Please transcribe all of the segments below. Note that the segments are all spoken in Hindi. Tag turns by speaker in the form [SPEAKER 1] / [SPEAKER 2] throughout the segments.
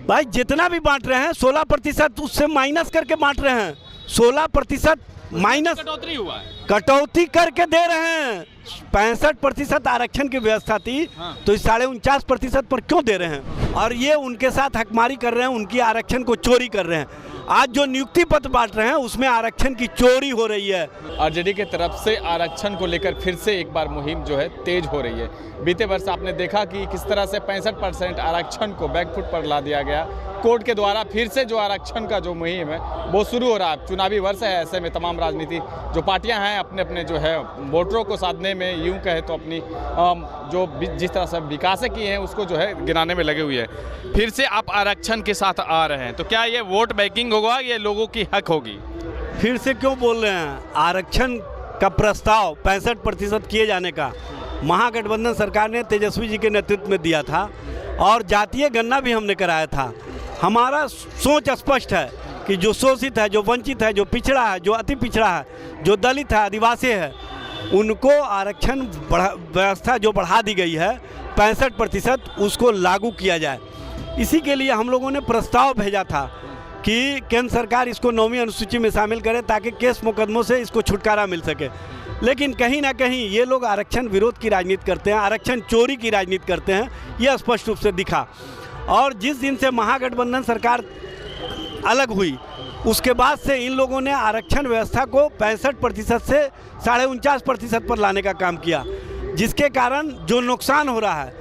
[SPEAKER 1] भाई जितना भी बांट रहे हैं 16% उससे माइनस करके बांट रहे हैं। 16% माइनस
[SPEAKER 2] कटौती हुआ है,
[SPEAKER 1] कटौती करके दे रहे हैं। 65% आरक्षण की व्यवस्था थी, तो इस 49.5% पर क्यों दे रहे हैं? और ये उनके साथ हकमारी कर रहे हैं, उनकी आरक्षण को चोरी कर रहे हैं। आज जो नियुक्ति पत्र बांट रहे हैं उसमें आरक्षण की चोरी हो रही है।
[SPEAKER 2] आरजेडी के तरफ से आरक्षण को लेकर फिर से एक बार मुहिम जो है तेज हो रही है। बीते वर्ष आपने देखा कि किस तरह से 65% आरक्षण को बैकफुट पर ला दिया गया। कोर्ट के द्वारा फिर से जो आरक्षण का जो मुहिम है वो शुरू हो रहा है। चुनावी वर्ष है, ऐसे में तमाम राजनीति जो पार्टियां हैं अपने अपने जो है वोटरों को साधने में, यूं कहे तो अपनी जो जिस तरह से विकास की हैं उसको जो है गिनाने में लगे हुए हैं। फिर से आप आरक्षण के साथ आ रहे हैं, तो क्या ये वोट बैंकिंग होगा, ये लोगों की हक होगी?
[SPEAKER 1] फिर से क्यों बोल रहे हैं? आरक्षण का प्रस्ताव 65% किए जाने का महागठबंधन सरकार ने तेजस्वी जी के नेतृत्व में दिया था और जातीय गणना भी हमने कराया था। हमारा सोच स्पष्ट है कि जो शोषित है, जो वंचित है, जो पिछड़ा है, जो अति पिछड़ा है, जो दलित है, आदिवासी है, उनको आरक्षण व्यवस्था जो बढ़ा दी गई है 65%, उसको लागू किया जाए। इसी के लिए हम लोगों ने प्रस्ताव भेजा था कि केंद्र सरकार इसको 9वीं अनुसूची में शामिल करे ताकि केस मुकदमों से इसको छुटकारा मिल सके। लेकिन कहीं ना कहीं ये लोग आरक्षण विरोध की राजनीति करते हैं, आरक्षण चोरी की राजनीति करते हैं, यह स्पष्ट रूप से दिखा। और जिस दिन से महागठबंधन सरकार अलग हुई उसके बाद से इन लोगों ने आरक्षण व्यवस्था को 65% से 49.5% पर लाने का काम किया, जिसके कारण जो नुकसान हो रहा है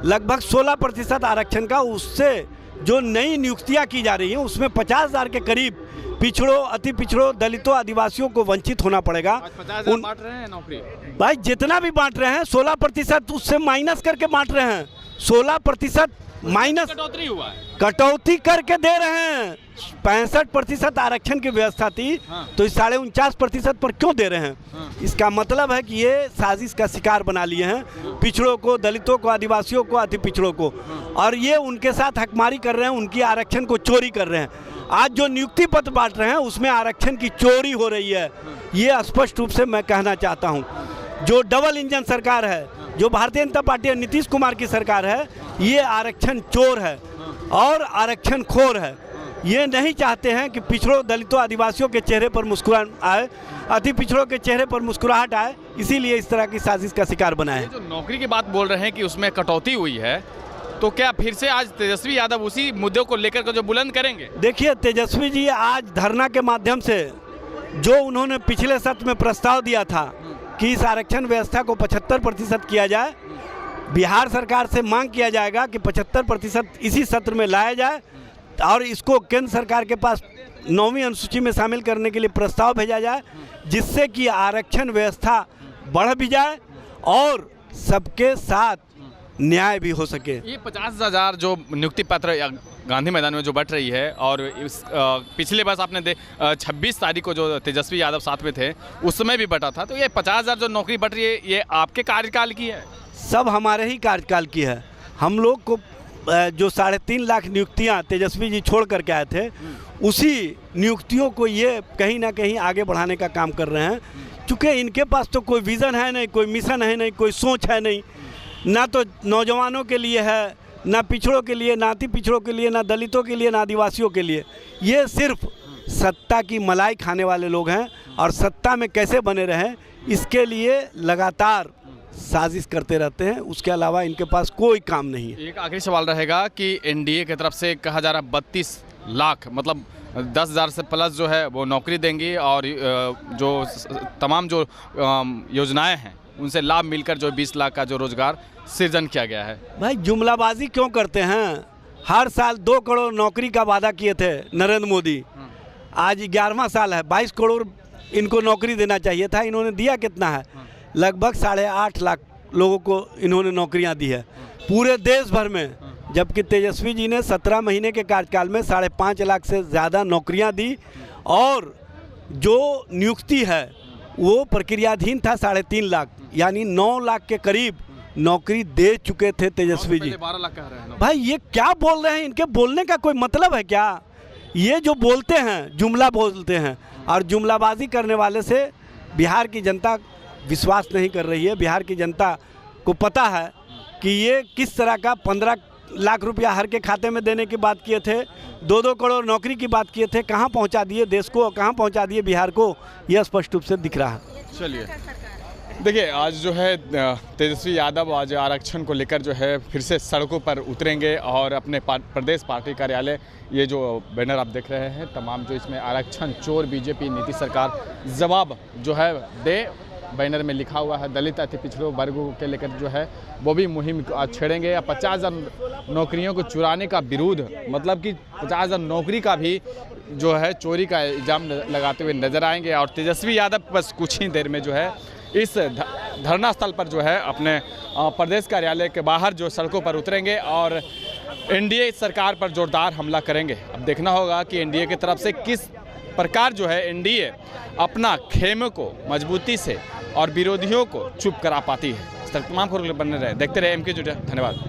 [SPEAKER 1] लगभग 16% आरक्षण का, उससे जो नई नियुक्तियां की जा रही हैं उसमें 50,000 के करीब पिछड़ों, अति पिछड़ों, दलितों, आदिवासियों को वंचित होना पड़ेगा।
[SPEAKER 2] 50,000 बांट रहे हैं नौकरी।
[SPEAKER 1] भाई जितना भी बांट रहे हैं 16% उससे माइनस करके बांट रहे हैं। 16% माइनस
[SPEAKER 2] कटौती हुआ है,
[SPEAKER 1] कटौती करके दे रहे हैं। 65% आरक्षण की व्यवस्था थी, तो इस 49.5% पर क्यों दे रहे हैं? इसका मतलब है कि ये साजिश का शिकार बना लिए हैं पिछड़ों को, दलितों को, आदिवासियों को, अति पिछड़ों को, और ये उनके साथ हकमारी कर रहे हैं, उनकी आरक्षण को चोरी कर रहे हैं। आज जो नियुक्ति पत्र बांट रहे हैं उसमें आरक्षण की चोरी हो रही है। ये स्पष्ट रूप से मैं कहना चाहता हूँ। जो डबल इंजन सरकार है, जो भारतीय जनता पार्टी नीतीश कुमार की सरकार है, ये आरक्षण चोर है और आरक्षण खोर है। ये नहीं चाहते हैं कि पिछड़ों, दलितों, आदिवासियों के चेहरे पर मुस्कुराहट आए, अति पिछड़ों के चेहरे पर मुस्कुराहट आए, इसीलिए इस तरह की साजिश का शिकार बनाए।
[SPEAKER 2] जो नौकरी की बात बोल रहे हैं कि उसमें कटौती हुई है, तो क्या फिर से आज तेजस्वी यादव उसी मुद्दों को लेकर के जो बुलंद करेंगे?
[SPEAKER 1] देखिए, तेजस्वी जी आज धरना के माध्यम से जो उन्होंने पिछले सत्र में प्रस्ताव दिया था कि इस आरक्षण व्यवस्था को 75% किया जाए, बिहार सरकार से मांग किया जाएगा कि 75% इसी सत्र में लाया जाए और इसको केंद्र सरकार के पास 9वीं अनुसूची में शामिल करने के लिए प्रस्ताव भेजा जाए, जिससे कि आरक्षण व्यवस्था बढ़ भी जाए और सबके साथ न्याय भी हो सके।
[SPEAKER 2] ये 50,000 जो नियुक्ति पत्र गांधी मैदान में जो बट रही है, और इस पिछले वर्ष आपने 26 तारीख को जो तेजस्वी यादव साथ में थे उस समय भी बटा था, तो ये 50,000 जो नौकरी बट रही है ये आपके कार्यकाल की है?
[SPEAKER 1] सब हमारे ही कार्यकाल की है। हम लोग को जो 3.5 लाख नियुक्तियां तेजस्वी जी छोड़ करके आए थे, उसी नियुक्तियों को ये कहीं ना कहीं आगे बढ़ाने का काम कर रहे हैं। चूँकि इनके पास तो कोई विज़न है नहीं, कोई मिशन है नहीं, कोई सोच है नहीं, ना तो नौजवानों के लिए है, ना पिछड़ों के लिए, ना अति पिछड़ों के लिए, ना दलितों के लिए, ना आदिवासियों के लिए। ये सिर्फ सत्ता की मलाई खाने वाले लोग हैं और सत्ता में कैसे बने रहें इसके लिए लगातार साजिश करते रहते हैं। उसके अलावा इनके पास कोई काम नहीं है।
[SPEAKER 2] एक आखिरी सवाल रहेगा कि एनडीए की तरफ से कहा जा रहा 32 लाख मतलब 10,000 से प्लस जो है वो नौकरी देंगी, और जो तमाम जो योजनाएं हैं उनसे लाभ मिलकर जो 20 लाख का जो रोजगार सृजन किया गया है।
[SPEAKER 1] भाई जुमलाबाजी क्यों करते हैं? हर साल 2 करोड़ नौकरी का वादा किए थे नरेंद्र मोदी। आज 11वां साल है, 22 करोड़ इनको नौकरी देना चाहिए था। इन्होंने दिया कितना है? लगभग 8.5 लाख लोगों को इन्होंने नौकरियां दी है पूरे देश भर में, जबकि तेजस्वी जी ने 17 महीने के कार्यकाल में 5.5 लाख से ज़्यादा नौकरियां दी, और जो नियुक्ति है वो प्रक्रियाधीन था 3.5 लाख, यानी 9 लाख के करीब नौकरी दे चुके थे तेजस्वी जी।
[SPEAKER 2] 12 लाख कह रहे हैं।
[SPEAKER 1] भाई ये क्या बोल रहे हैं? इनके बोलने का कोई मतलब है क्या? ये जो बोलते हैं जुमला बोलते हैं, और जुमलाबाजी करने वाले से बिहार की जनता विश्वास नहीं कर रही है। बिहार की जनता को पता है कि ये किस तरह का 15 लाख रुपया हर के खाते में देने की बात किए थे, 2-2 करोड़ नौकरी की बात किए थे, कहाँ पहुँचा दिए देश को, कहाँ पहुँचा दिए बिहार को, यह स्पष्ट रूप से दिख रहा है।
[SPEAKER 2] चलिए देखिए, आज जो है तेजस्वी यादव आज आरक्षण को लेकर जो है फिर से सड़कों पर उतरेंगे और अपने प्रदेश पार्टी कार्यालय, ये जो बैनर आप देख रहे हैं तमाम, जो इसमें आरक्षण चोर बीजेपी नीतीश सरकार जवाब जो है दे, बैनर में लिखा हुआ है, दलित अति पिछड़ों वर्गों के लेकर जो है वो भी मुहिम आज छेड़ेंगे। या 50,000 नौकरियों को चुराने का विरोध, मतलब कि 50,000 नौकरी का भी जो है चोरी का इल्ज़ाम लगाते हुए नजर आएंगे। और तेजस्वी यादव बस कुछ ही देर में जो है इस धरना स्थल पर जो है अपने प्रदेश कार्यालय के बाहर जो सड़कों पर उतरेंगे और एनडीए सरकार पर जोरदार हमला करेंगे। अब देखना होगा कि एनडीए की तरफ से किस प्रकार जो है एनडीए अपना खेमे को मजबूती से और विरोधियों को चुप करा पाती है। इस तरह तमाम खबरों के लिए बने रहे, देखते रहे MK जुड़े। धन्यवाद।